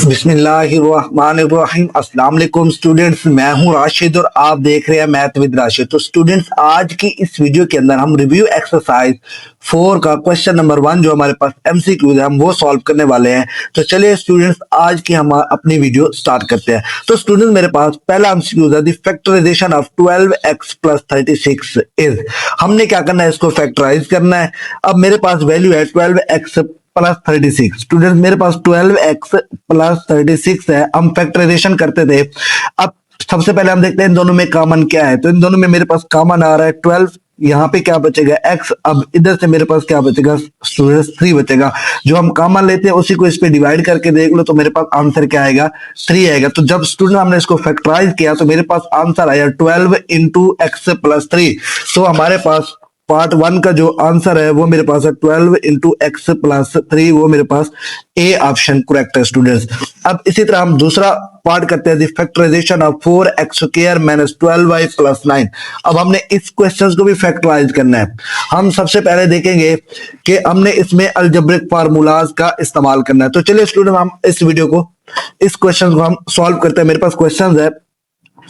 बिस्मिल्लाहिर्रहमानिर्रहीम। अस्सलाम वालेकुम स्टूडेंट्स, मैं हूं राशिद और आप देख रहे हैं मैथ विद राशिद। तो स्टूडेंट्स, आज की इस वीडियो के अंदर हम रिव्यू एक्सरसाइज 4 का क्वेश्चन नंबर 1 जो हमारे पास एमसीक्यू है हम वो सॉल्व करने वाले हैं। तो चलिए स्टूडेंट्स, आज की हम अपनी वीडियो स्टार्ट करते हैं। तो स्टूडेंट्स, मेरे पास पहला एमसीक्यू है, the factorization of 12x plus 36 is. हमने क्या करना है, इसको फैक्टराइज करना है। अब मेरे पास वैल्यू है 12x प्लस 36। स्टूडेंट, मेरे पास 12x प्लस 36 है। हम फैक्टराइजेशन करते थे। अब सबसे पहले हम देखते हैं इन दोनों में कॉमन क्या है। तो इन दोनों में मेरे पास कॉमन आ रहा है 12। यहाँ पे क्या बचेगा x। अब इधर से मेरे पास क्या बचेगा स्टूडेंट्स, 3 बचेगा। जो हम कॉमन लेते हैं उसी को इस पे डिवाइड करके देख लो तो मेरे पास आंसर क्या आएगा, 3 आएगा। तो जब स्टूडेंट हमने इसको फैक्टराइज किया तो मेरे पास आंसर आया 12 इंटू एक्स प्लस 3। तो हमारे पास पार्ट 1 का जो आंसर है वो मेरे पास है 12 इंटू एक्स प्लस 3। वो मेरे पास ए ऑप्शन करेक्ट है स्टूडेंट्स। अब इसी तरह हम दूसरा पार्ट करते हैं, factorization of 4x square minus 12y plus 9। अब हमने इस क्वेश्चन को भी फैक्टराइज करना है। हम सबसे पहले देखेंगे कि हमने इसमें अलजेब्रिक फार्मूलाज का इस्तेमाल करना है। तो चलिए स्टूडेंट, हम इस वीडियो को, इस क्वेश्चन को हम सॉल्व करते हैं। मेरे पास क्वेश्चन है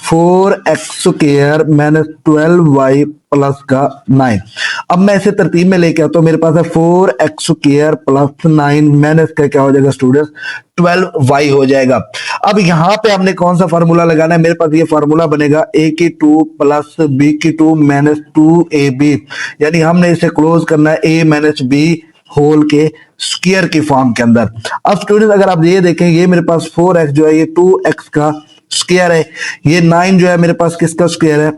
4x square minus 12y plus का 9। अब मैं इसे तरतीब में लेके आता हूं। मेरे पास है 4x स्क्वायर प्लस 9 माइनस का क्या हो जाएगा स्टूडेंट्स, 12y हो जाएगा। अब यहां पे हमने कौन सा फार्मूला लगाना है, मेरे पास ये फार्मूला बनेगा a की 2 प्लस b की 2 माइनस 2ab। यानी हमने इसे क्लोज करना है a माइनस b होल के स्क्वायर की फॉर्म के अंदर। अब स्टूडेंट, अगर आप ये देखें, ये मेरे पास 4x जो है ये 2x का स्क्वायर है। ये 9 जो है मेरे पास किसका स्क्वायर है,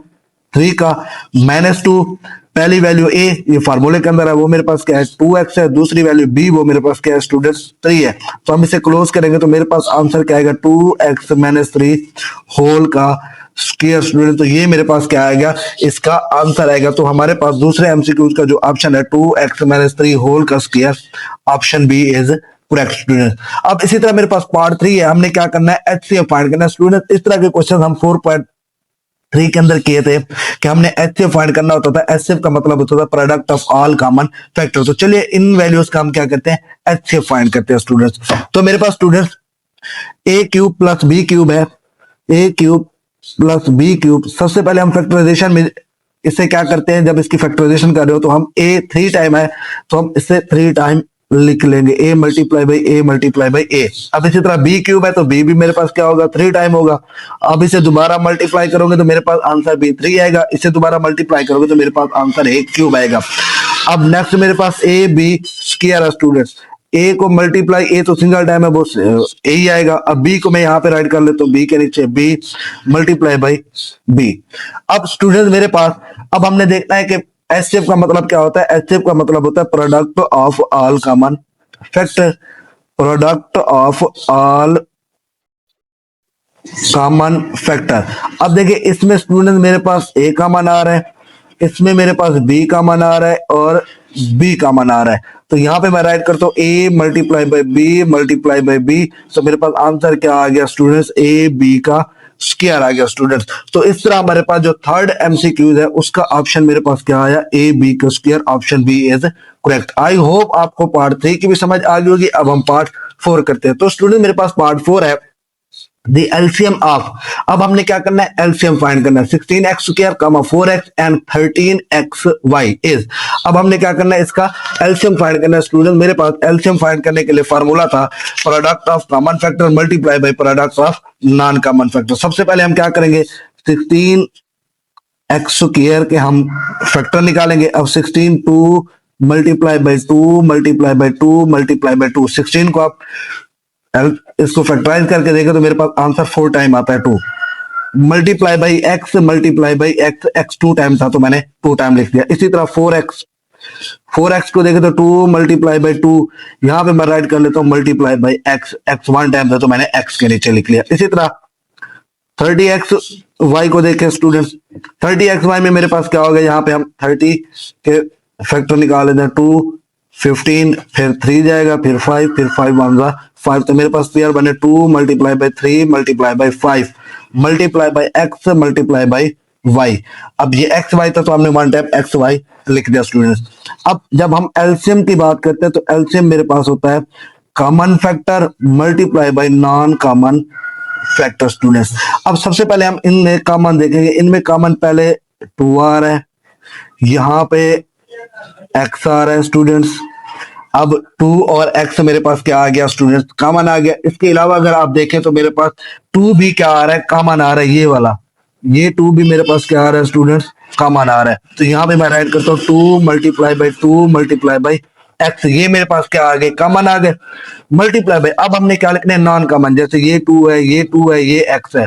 3 का। माइनस 2 पहली वैल्यू a ये फार्मूले के अंदर है, वो मेरे पास क्या है 2x है। दूसरी वैल्यू b वो मेरे पास क्या है स्टूडेंट्स 3 है। तो हम इसे क्लोज करेंगे तो मेरे पास आंसर क्या आएगा 2x माइनस 3 होल का स्क्वायर स्टूडेंट। तो ये मेरे पास क्या आएगा, इसका आंसर आएगा। तो हमारे पास दूसरे एमसीक्यूज का जो ऑप्शन है 2x माइनस 3 होल का square, option B is correct student. अब इसी तरह मेरे पास पार्ट 3 है। हमने क्या करना है, एचसीएफ फाइंड करना है स्टूडेंट। इस तरह के क्वेश्चन हम 4.3 के अंदर किए थे कि हमने एचसीएफ फाइंड करना होता था। एचसीएफ का मतलब होता था product of all common factor. तो चलिए इन वैल्यूज का हम क्या करते हैं, एचसीएफ फाइंड करते हैं स्टूडेंट्स। तो मेरे पास स्टूडेंट्स ए क्यूब प्लस बी क्यूब है, A cube plus B cube. सबसे पहले हम फैक्टराइजेशन में इसे क्या करते हैं, जब इसकी फैक्टराइजेशन कर रहे हो तो हम a 3 टाइम है तो हम इसे 3 टाइम लिख लेंगे, a multiply by a multiply by a। अब इसी तरह b क्यूब है तो b भी मेरे पास क्या होगा 3 टाइम होगा। अब इसे दोबारा मल्टीप्लाई करोगे तो मेरे पास आंसर भी 3 आएगा। इसे दोबारा मल्टीप्लाई करोगे तो मेरे पास आंसर a क्यूब आएगा। अब नेक्स्ट मेरे पास a b स्क्वायर है स्टूडेंट्स। a को मल्टीप्लाई, a तो सिंगल टाइम है वो a ही आएगा। अब b को मैं यहाँ पे राइट कर लेता हूँ, b के नीचे b मल्टीप्लाई बाई b। अब स्टूडेंट मेरे पास, अब हमने देखना है कि एचसीएफ का मतलब क्या होता है। एचसीएफ का मतलब होता है product of all common factor, product of all common factor. अब देखिए इसमें स्टूडेंट मेरे पास a कॉमन आ रहा है, इसमें मेरे पास b कॉमन आ रहा है और b कॉमन आ रहा है। तो यहाँ पे मैं राइट करता हूँ a multiply by b multiply by b। तो मेरे पास आंसर क्या आ गया स्टूडेंट्स, a b का स्क्वायर आ गया स्टूडेंट्स। तो इस तरह हमारे पास जो थर्ड एमसीक्यूज है उसका ऑप्शन मेरे पास क्या आया, ए बी का square, option B is correct. I hope आपको पार्ट 3 की भी समझ आ गई होगी। अब हम पार्ट 4 करते हैं। तो स्टूडेंट मेरे पास पार्ट 4 है, द एलसीएम ऑफ। अब हमने क्या करना है, एलसीएम फाइंड करना है। 16x square comma 4x and 13xy is. अब हमने क्या करना है, इसका एलसीएम फाइंड करना है स्टूडेंट। मेरे पास एलसीएम फाइंड करने के लिए फार्मूला था product of common factor multiply by product of non common factor. सबसे पहले हम क्या करेंगे, 16x स्क्वायर के हम फैक्टर निकालेंगे। अब 16 2 multiply by 2 multiply by 2 multiply by 2। 16 को आप इसको फैक्टराइज करके देखें तो मेरे पास आंसर 4 टाइम आता है 2 multiply by X multiply by x, x 2 time था तो मैंने 2 टाइम लिख दिया। इसी तरह 4x को देखें तो 2 मल्टीप्लाई बाई 2, यहां पे मैं राइट कर लेता हूं multiply by x, x 1 time था तो मैंने x के नीचे लिख लिया। इसी तरह 30xy को देखें स्टूडेंट्स, 30xy में मेरे पास क्या होगा, यहाँ पे हम 30 के फैक्टर निकाल लेते हैं। 2 15 फिर 3 जाएगा फिर 5 फिर 5 1 5। तो मेरे पास पेयर बने 2 multiply by 3 multiply by 5 multiply by X multiply by Y. अब ये एक्स वाई था तो हमने 1 टाइम एक्स वाई लिख दिया स्टूडेंट्स। अब जब हम एलसीएम की बात करते हैं तो एलसीएम मेरे पास होता है common factor multiply by non common factor students. अब सबसे पहले हम इनमें कॉमन देखेंगे। इनमें कॉमन पहले 2 आ रहा है, यहाँ पे x आ रहा है स्टूडेंट्स। अब 2 और x मेरे पास क्या आ गया स्टूडेंट्स, कॉमन आ गया। इसके अलावा अगर आप देखें तो मेरे पास 2 भी क्या आ रहा है, कॉमन आ रहा है, ये वाला, ये 2 भी मेरे पास क्या आ रहा है स्टूडेंट्स, कॉमन आ रहा है। तो यहाँ पे मैं राइट करता हूँ 2 multiply by 2 multiply by x, ये मेरे पास क्या आ गए, कॉमन आ गए। मल्टीप्लाई बाई, अब हमने क्या लिखना है, नॉन कॉमन, जैसे ये 2 है, ये 2 है, ये x है।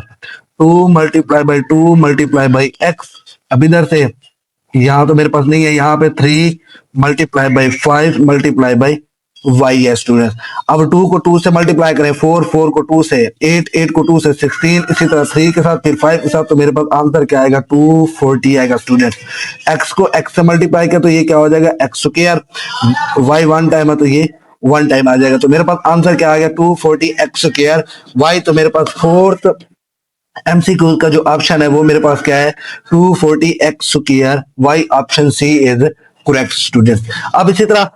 2 multiply by 2 multiply by x। अब इधर से यहाँ तो मेरे पास नहीं है, यहाँ पे 3 multiply by 5 multiply by y है स्टूडेंट्स। अब 2 को 2 से मल्टीप्लाई करें, 4 4 को 2 से 8 8 को 2 से 16, इसी तरह 3 के साथ फिर 5 के साथ, तो मेरे पास आंसर क्या आएगा, 240 आएगा स्टूडेंट्स। x को x से मल्टीप्लाई किया तो ये क्या हो जाएगा, x स्क्वायर, y 1 टाइम है तो ये 1 टाइम आ जाएगा। तो मेरे पास आंसर क्या आ गया, 240 x स्क्वायर y। तो मेरे पास फोर्थ एमसीक्यू का जो ऑप्शन है वो मेरे पास क्या है, 240 x square y, option C is correct students. अब इसी तरह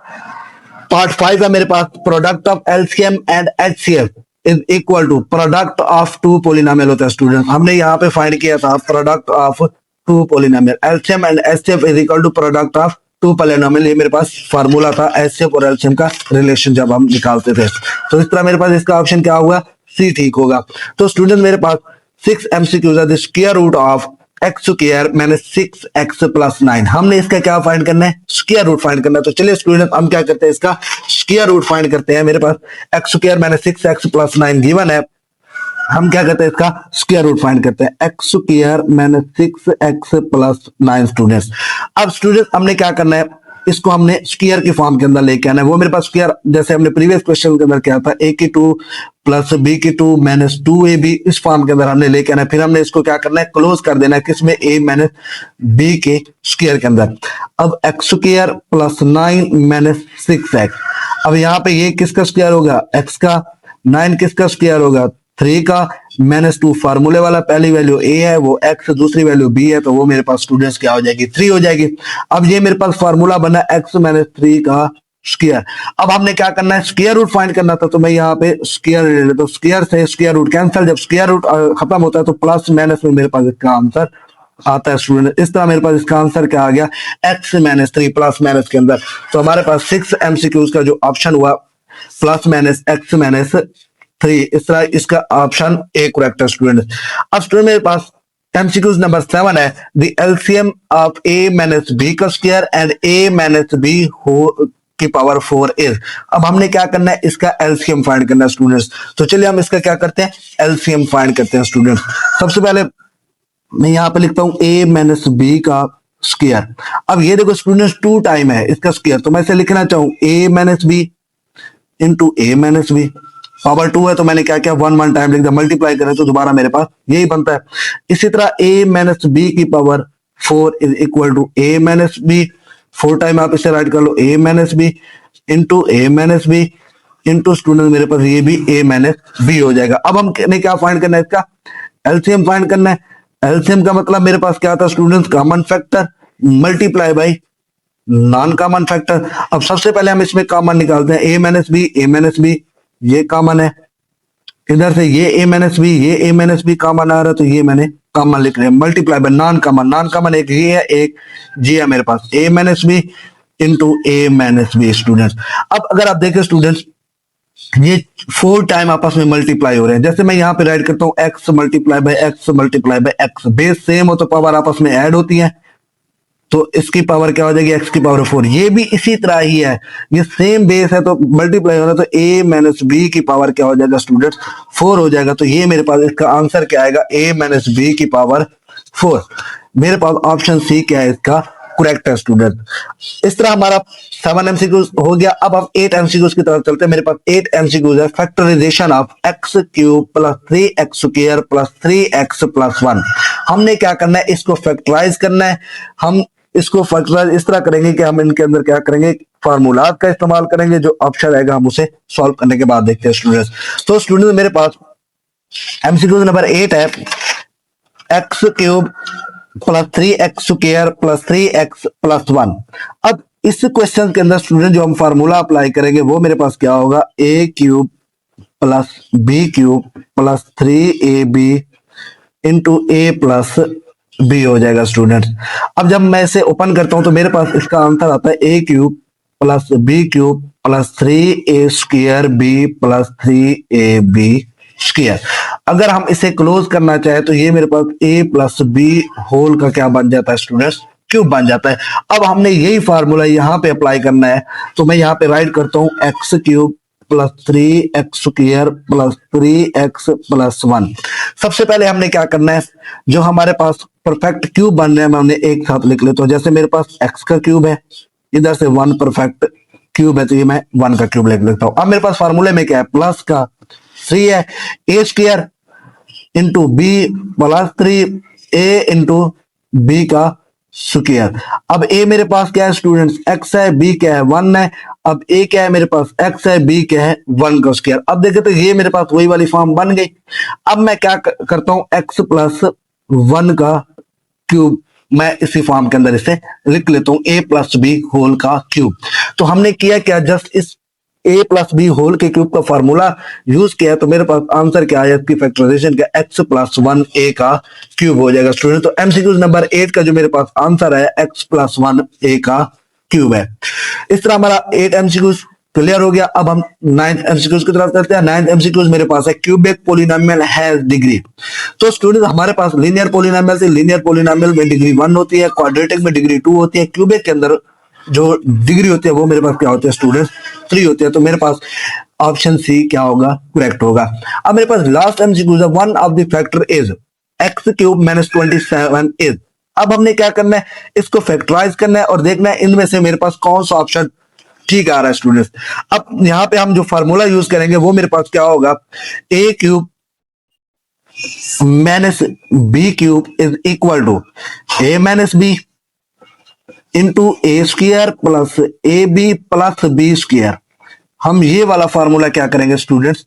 पार्ट 5 है मेरे पास, product of LCM and HCF is equal to product of 2 polynomial होता है स्टूडेंट्स। हमने यहाँ पे फाइंड किया था product of 2 polynomial, LCM and HCF is equal to product of 2 polynomial. ये मेरे पास फार्मूला था एचसीएफ और एलसीएम का रिलेशन जब हम निकालते थे। तो इस तरह मेरे पास इसका ऑप्शन क्या होगा, सी ठीक होगा। तो स्टूडेंट मेरे पास 6 MCQs are the square root of x square minus 6x plus 9। हमने इसका क्या फाइंड करना है, स्क्वायर रूट फाइंड करना है। तो चलिए स्टूडेंट हम क्या करते हैं, इसका स्क्वायर रूट फाइंड करते हैं। मेरे पास x square minus 6x plus 9 given है, हम क्या करते हैं, इसका स्क्वायर रूट फाइंड करते हैं, x square minus 6x plus 9 students. अब स्टूडेंट्स हमने क्या करना है, इसको हमने स्क्वायर की फॉर्म के अंदर लेके आना है। वो मेरे पास स्क्वायर, जैसे हमने प्रीवियस क्वेश्चन के अंदर क्या था, a की 2 प्लस b की 2 माइनस 2ab, इस फॉर्म के अंदर हमने लेके आना है। फिर हमने इसको क्या करना है, क्लोज कर देना है किसमें, a माइनस b के स्क्वायर के अंदर। अब x square plus 9 minus 6x, अब यहाँ पे ये किसका स्क्वायर होगा, x का, 9 किसका स्क्वायर होगा, 3 का, माइनस 2 फार्मूले वाला, पहली वैल्यू a है वो x, दूसरी वैल्यू b है, तो वो मेरे पास स्टूडेंट्स क्या हो जाएगी, 3 हो जाएगी। अब ये मेरे पास फार्मूला बना x माइनस 3 का स्क्वायर। अब हमने क्या करना है, स्क्वायर रूट फाइंड करना था, तो मैं यहाँ पे स्क्वायर ले लेता हूँ, स्क्वायर से स्क्वायर रूट कैंसिल, जब स्क्वायर रूट खत्म होता है तो प्लस माइनस में मेरे पास इसका आंसर आता है स्टूडेंट। इस तरह मेरे पास इसका आंसर क्या आ गया, x माइनस 3 प्लस माइनस के अंदर। तो हमारे पास 6 MCQs का जो ऑप्शन हुआ प्लस माइनस x माइनस 3, इस तरह इसका ऑप्शन ए करेक्ट है स्टूडेंट। अब स्टूडेंट मेरे पास MCQs नंबर 7 है, the LCM of a minus b का square and a minus b की पावर 4 इज। अब हमने क्या करना है, इसका एलसीएम फाइंड करना है स्टूडेंट्स। तो चलिए हम इसका क्या करते हैं, एलसीएम फाइंड करते हैं स्टूडेंट्स। सबसे पहले मैं यहाँ पे लिखता हूँ a माइनस b का स्क्वायर। अब ये देखो स्टूडेंट्स 2 टाइम है इसका स्क्वायर, तो मैं इसे लिखना चाहूँ a minus b into a minus b, power 2 है तो मैंने क्या किया, 1 टाइम लिख दिया, मल्टीप्लाई करें तो दोबारा मेरे पास यही बनता है। इसी तरह a माइनस b की power 4 is equal to a minus b, 4 time आप इसे राइट कर लो, a minus b into a minus b into student मेरे पास ये भी a माइनस b हो जाएगा। अब हम क्या फाइंड करना है, इसका एलसीएम फाइंड करना है। एलसीएम का मतलब मेरे पास क्या था students, common factor multiply by non common factor. अब सबसे पहले हम इसमें कॉमन निकालते हैं, a माइनस b ये कॉमन है, इधर से ये a माइनस b, ये a माइनस b कॉमन आ रहा है, तो ये मैंने कॉमन लिख रहे हैं, मल्टीप्लाई बाय नॉन कॉमन एक ये है एक जी है मेरे पास, a minus b into a minus b students. अब अगर आप देखें स्टूडेंट्स ये 4 टाइम आपस में मल्टीप्लाई हो रहे हैं, जैसे मैं यहाँ पे राइट करता हूँ x multiply by x multiply by x, base same हो तो पावर आपस में ऐड होती है, तो इसकी पावर क्या हो जाएगी, x की पावर 4। ये भी इसी तरह ही है, ये सेम बेस है तो मल्टीप्लाई हो रहा है, तो a माइनस b की पावर क्या हो जाएगा स्टूडेंट्स, 4 हो जाएगा। तो ये मेरे पास इसका आंसर क्या आएगा, a माइनस b की पावर 4। मेरे पास ऑप्शन सी क्या है इसका करेक्ट है स्टूडेंट। इस तरह हमारा 7 MCQs हो गया। अब हम 8 MCQs की तरफ चलते हैं। मेरे पास 8 MCQs है, factorization of x cube plus 3x square plus 3x plus 1। हमने क्या करना है, इसको फैक्टराइज करना है। हम इसको फैक्टराइज इस तरह करेंगे कि हम इनके अंदर क्या करेंगे, फार्मूला का इस्तेमाल करेंगे, जो ऑप्शन रहेगा हम उसे सॉल्व करने के बाद देखते हैं स्टूडेंट्स। तो स्टूडेंट मेरे पास MCQ नंबर 8 है, x cube plus 3x square plus 3x plus 1। अब इस क्वेश्चन के अंदर स्टूडेंट जो हम फार्मूला अप्लाई करेंगे वो मेरे पास क्या होगा, A cube plus B cube plus 3ab into A plus B हो जाएगा स्टूडेंट। अब जब मैं इसे ओपन करता हूं तो मेरे पास इसका आंसर आता है A cube plus B cube plus 3a² B plus 3ab square. अगर हम इसे क्लोज करना चाहे तो ये मेरे पास a प्लस बी होल का क्या बन जाता है स्टूडेंट्स, क्यूब बन जाता है। अब हमने यही फार्मूला यहाँ पे अप्लाई करना है, तो मैं यहाँ पे राइट करता हूँ x cube plus 3x² plus 3x plus 1। सबसे पहले हमने क्या करना है, जो हमारे पास परफेक्ट क्यूब बन रहे हैं मैं उन्हें एक साथ लिख लेता हूँ। जैसे मेरे पास x का क्यूब है, इधर से 1 परफेक्ट क्यूब है, तो ये मैं 1 का क्यूब लिख लेता हूँ। अब मेरे पास फार्मूले में क्या है, प्लस का 3 है, a² into B plus 3a into B का स्क्वायर। अब a मेरे पास क्या है स्टूडेंट्स, x है, b क्या है 1 है। अब a क्या है मेरे पास, x है, b क्या है 1 का स्क्वायर। अब देखें तो ये मेरे पास वही वाली फॉर्म बन गई। अब मैं क्या करता हूं, x प्लस 1 का क्यूब मैं इसी फॉर्म के अंदर इसे लिख लेता हूं, a प्लस बी होल का क्यूब। तो हमने किया क्या, जस्ट इस a प्लस बी होल के क्यूब का फॉर्मूला यूज किया, तो मेरे पास आंसर क्या आया इसकी फैक्टराइजेशन का, x प्लस 1a का क्यूब हो जाएगा स्टूडेंट। तो एमसीक्यू नंबर 8 का जो मेरे पास आंसर है x प्लस 1a का क्यूब है। इस तरह हमारा 8 एमसीक्यू क्लियर हो गया। अब हम 9th एमसीक्यू की तरफ चलते हैं। 9th एमसीक्यू मेरे पास है, क्यूबिक पोलिनोमियल हैज डिग्री। तो स्टूडेंट हमारे पास लीनियर पोलिनोमियल से, लीनियर पोलिनोमियल में डिग्री 1 होती है, क्वाड्रेटिक में डिग्री 2 होती है, क्यूबिक के अंदर जो डिग्री होती है वो मेरे पास क्या होती है स्टूडेंट्स, 3 होती है। तो मेरे पास ऑप्शन सी क्या होगा, करेक्ट होगा। अब मेरे पास लास्ट एमसीक्यू है, one of the factor is x cube minus 27 is. अब हमने क्या करना है, इसको फैक्टराइज करना है और देखना है इनमें से मेरे पास कौन सा ऑप्शन ठीक आ रहा है स्टूडेंट्स। अब यहां पे हम जो फार्मूला यूज करेंगे वो मेरे पास क्या होगा, a cube minus B cube is equal to a minus B into A square plus A B plus B square. हम ये वाला फार्मूला क्या करेंगे स्टूडेंट्स,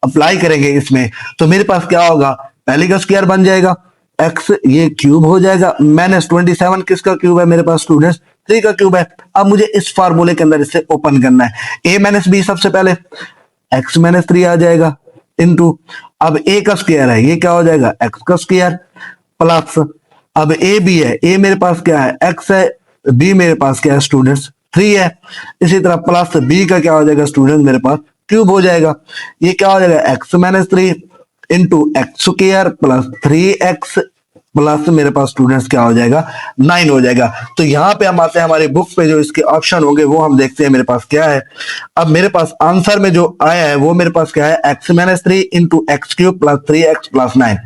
अप्लाई करेंगे इसमें। तो मेरे पास क्या होगा, पहले का स्क्वायर बन जाएगा, x ये क्यूब हो जाएगा, माइनस 27 किसका क्यूब है मेरे पास स्टूडेंट्स, 3 का क्यूब है। अब मुझे इस फार्मूले के अंदर इसे ओपन करना है, a माइनस बी सबसे पहले x माइनस 3 आ जाएगा इंटू, अब a का स्क्वायर है, ये क्या हो जाएगा x का स्क्वायर प्लस, अब a भी है, a मेरे पास क्या है x है, b मेरे पास क्या है स्टूडेंट्स 3 है, इसी तरह प्लस b का क्या हो जाएगा स्टूडेंट मेरे पास क्यूब हो जाएगा, ये क्या हो जाएगा x minus 3 into x square plus 3x plus मेरे पास स्टूडेंट्स क्या हो जाएगा 9 हो जाएगा। तो यहाँ पे हम आते हैं हमारी बुक पे, जो इसके ऑप्शन होंगे वो हम देखते हैं मेरे पास क्या है। अब मेरे पास आंसर में जो आया है वो मेरे पास क्या है, x minus 3 into x cube plus 3x plus 9।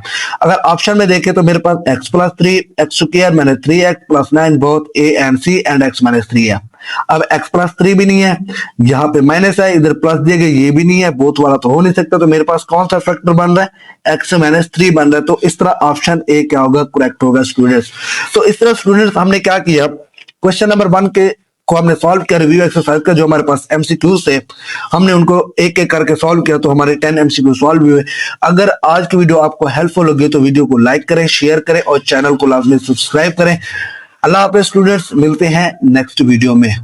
अगर ऑप्शन में देखें तो मेरे पास x plus 3 x square minus 3x plus 9 both a and c and x minus 3 है। अब x प्लस 3 भी नहीं है, यहाँ पे माइनस है, इधर प्लस दिए गए ये भी नहीं है, बोथ वाला तो हो नहीं सकता। तो मेरे पास कौन सा फैक्टर बन रहा है, x माइनस 3 बन रहा है। तो इस तरह ऑप्शन ए क्या होगा, करेक्ट होगा स्टूडेंट्स। तो इस तरह स्टूडेंट्स हमने क्या किया, क्वेश्चन नंबर 1 के को हमने सॉल्व किया, रिव्यू एक्सरसाइज का जो हमारे पास एमसीक्यू से हमने उनको एक एक करके सॉल्व किया, तो हमारे 10 एमसीक्यू सॉल्व हुए। अगर आज की वीडियो आपको हेल्पफुल लगी तो वीडियो को लाइक करें, शेयर करें और चैनल को लाजमी सब्सक्राइब करें। अल्लाह हाफिज़ स्टूडेंट्स, मिलते हैं नेक्स्ट वीडियो में।